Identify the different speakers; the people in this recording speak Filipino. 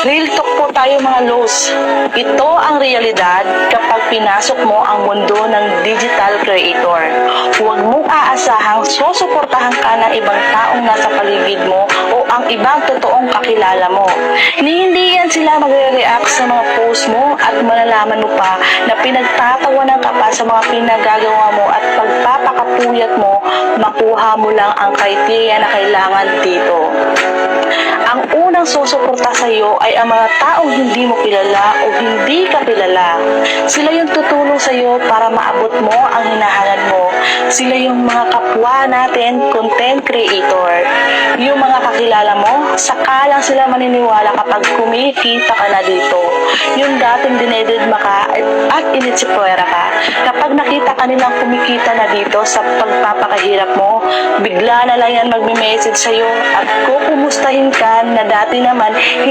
Speaker 1: Real talk po tayo mga Los. Ito ang realidad kapag pinasok mo ang mundo ng digital creator. Huwag mong aasahang susuportahan ka ng ibang taong nasa paligid mo o ang ibang totoong kakilala mo. Hindi yan sila magre-react sa mga post mo at malalaman mo pa na pinagtatawanan ka pa sa mga pinagagawa mo at pagpapakapuyat mo, makuha mo lang ang criteria na kailangan dito. Ang unang susuporta sa iyo ay ang mga taong hindi mo kilala o hindi ka kilala. Sila yung tutulong sa iyo para maabot mo ang hinahangan mo. Sila yung mga kapwa natin, content creator. Yung mga kakilala mo, saka lang sila maniniwala kapag kumikita ka na dito. Yung dating dinededma ka at initsipwera ka, kapag nakita ka nilang kumikita na dito sa pagpapakahirap mo, bigla na lang yan magme-message sa iyo at kukumustahin ka na dati naman